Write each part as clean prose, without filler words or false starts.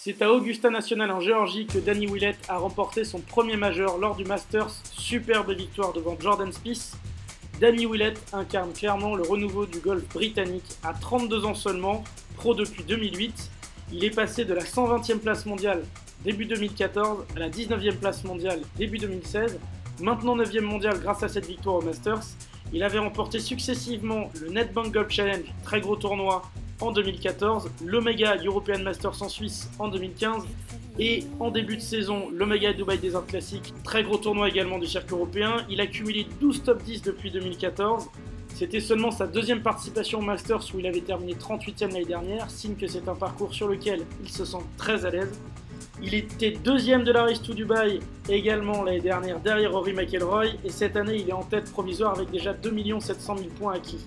C'est à Augusta National en Géorgie que Danny Willett a remporté son premier majeur lors du Masters, superbe victoire devant Jordan Spieth. Danny Willett incarne clairement le renouveau du golf britannique à 32 ans seulement, pro depuis 2008. Il est passé de la 120e place mondiale début 2014 à la 19e place mondiale début 2016, maintenant 9e mondial grâce à cette victoire au Masters. Il avait remporté successivement le NetBank Golf Challenge, très gros tournoi, en 2014, l'Omega European Masters en Suisse en 2015 et en début de saison, l'Omega Dubai Desert Classic, très gros tournoi également du circuit européen. Il a cumulé 12 top 10 depuis 2014. C'était seulement sa deuxième participation au Masters où il avait terminé 38e l'année dernière, signe que c'est un parcours sur lequel il se sent très à l'aise. Il était deuxième de la Race to Dubai également l'année dernière derrière Rory McIlroy et cette année il est en tête provisoire avec déjà 2 700 000 points acquis.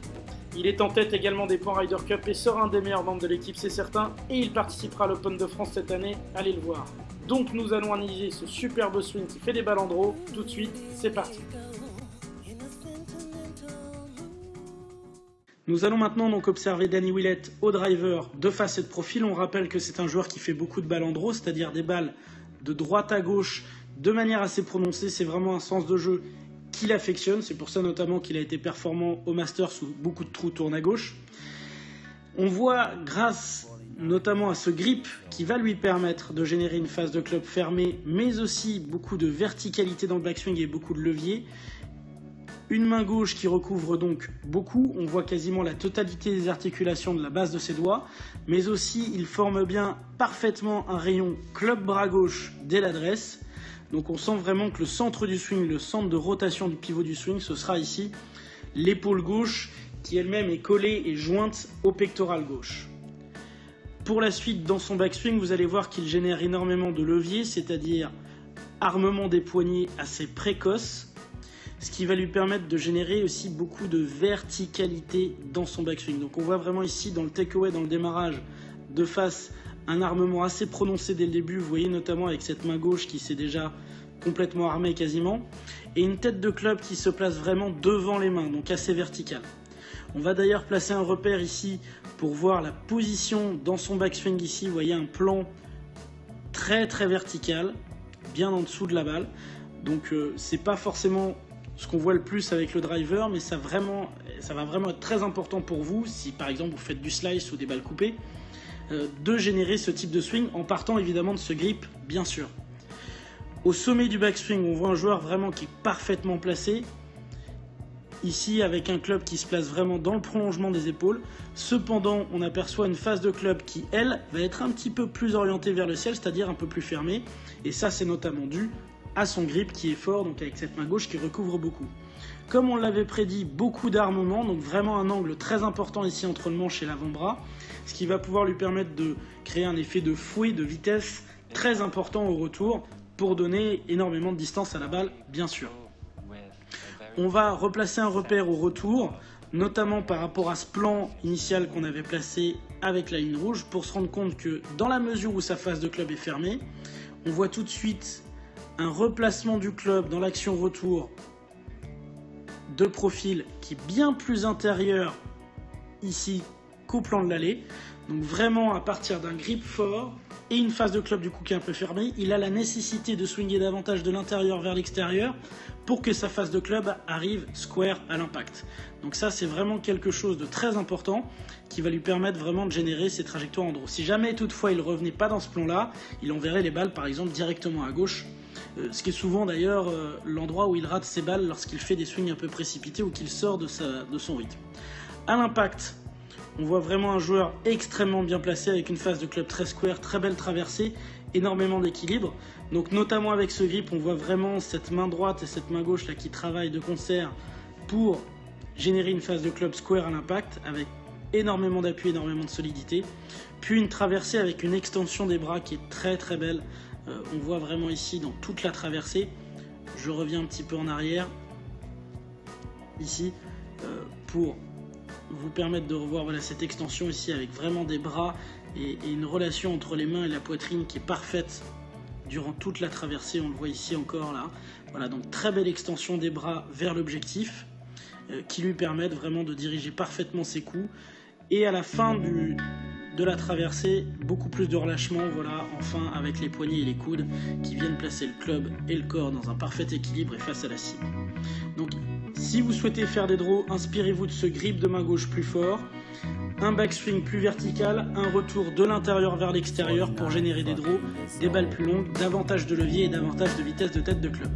Il est en tête également des points Ryder Cup et sera un des meilleurs membres de l'équipe, c'est certain, et il participera à l'Open de France cette année, allez le voir. Donc nous allons analyser ce superbe swing qui fait des balles en draw, tout de suite, c'est parti. Nous allons maintenant donc observer Danny Willett au driver de face et de profil. On rappelle que c'est un joueur qui fait beaucoup de balles en draw, c'est-à-dire des balles de droite à gauche de manière assez prononcée. C'est vraiment un sens de jeu qu'il affectionne. C'est pour ça notamment qu'il a été performant au Masters où beaucoup de trous tournent à gauche. On voit grâce notamment à ce grip qui va lui permettre de générer une phase de club fermée, mais aussi beaucoup de verticalité dans le backswing et beaucoup de levier. Une main gauche qui recouvre donc beaucoup, on voit quasiment la totalité des articulations de la base de ses doigts, mais aussi il forme bien parfaitement un rayon club bras gauche dès l'adresse. Donc on sent vraiment que le centre du swing, le centre de rotation du pivot du swing, ce sera ici l'épaule gauche qui elle-même est collée et jointe au pectoral gauche. Pour la suite, dans son backswing, vous allez voir qu'il génère énormément de levier, c'est-à-dire armement des poignets assez précoce, ce qui va lui permettre de générer aussi beaucoup de verticalité dans son backswing. Donc on voit vraiment ici dans le takeaway, dans le démarrage de face, un armement assez prononcé dès le début. Vous voyez notamment avec cette main gauche qui s'est déjà complètement armée quasiment. Et une tête de club qui se place vraiment devant les mains, donc assez verticale. On va d'ailleurs placer un repère ici pour voir la position dans son backswing ici. Vous voyez un plan très vertical, bien en dessous de la balle. Donc c'est pas forcément ce qu'on voit le plus avec le driver, mais ça va vraiment être très important pour vous, si par exemple vous faites du slice ou des balles coupées, de générer ce type de swing en partant évidemment de ce grip, bien sûr. Au sommet du backswing, on voit un joueur vraiment qui est parfaitement placé, ici avec un club qui se place vraiment dans le prolongement des épaules. Cependant, on aperçoit une face de club qui, elle, va être un petit peu plus orientée vers le ciel, c'est-à-dire un peu plus fermée, et ça c'est notamment dû à son grip qui est fort, donc avec cette main gauche qui recouvre beaucoup. Comme on l'avait prédit, beaucoup d'armement, donc vraiment un angle très important ici entre le manche et l'avant-bras, ce qui va pouvoir lui permettre de créer un effet de fouet, de vitesse très important au retour pour donner énormément de distance à la balle, bien sûr. On va replacer un repère au retour, notamment par rapport à ce plan initial qu'on avait placé avec la ligne rouge, pour se rendre compte que dans la mesure où sa face de club est fermée, on voit tout de suite un replacement du club dans l'action retour de profil qui est bien plus intérieur ici qu'au plan de l'allée. Donc vraiment à partir d'un grip fort et une face de club du coup qui est un peu fermée, il a la nécessité de swinger davantage de l'intérieur vers l'extérieur pour que sa face de club arrive square à l'impact. Donc ça c'est vraiment quelque chose de très important qui va lui permettre vraiment de générer ses trajectoires en draw. Si jamais toutefois il ne revenait pas dans ce plan là, il enverrait les balles par exemple directement à gauche. Ce qui est souvent d'ailleurs l'endroit où il rate ses balles lorsqu'il fait des swings un peu précipités ou qu'il sort de son rythme. À l'impact, on voit vraiment un joueur extrêmement bien placé avec une face de club très square, très belle traversée, énormément d'équilibre. Donc notamment avec ce grip, on voit vraiment cette main droite et cette main gauche là qui travaillent de concert pour générer une face de club square à l'impact avec énormément d'appui, énormément de solidité. Puis une traversée avec une extension des bras qui est très belle. On voit vraiment ici dans toute la traversée. Je reviens un petit peu en arrière ici pour vous permettre de revoir voilà, cette extension ici avec vraiment des bras et une relation entre les mains et la poitrine qui est parfaite durant toute la traversée. On le voit ici encore là. Voilà, donc très belle extension des bras vers l'objectif qui lui permettent vraiment de diriger parfaitement ses coups. Et à la fin de la traversée, beaucoup plus de relâchement, voilà, enfin avec les poignets et les coudes qui viennent placer le club et le corps dans un parfait équilibre et face à la cible. Donc si vous souhaitez faire des draws, inspirez-vous de ce grip de main gauche plus fort, un backswing plus vertical, un retour de l'intérieur vers l'extérieur pour générer des draws, des balles plus longues, davantage de levier et davantage de vitesse de tête de club.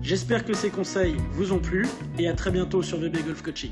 J'espère que ces conseils vous ont plu et à très bientôt sur VB Golf Coaching.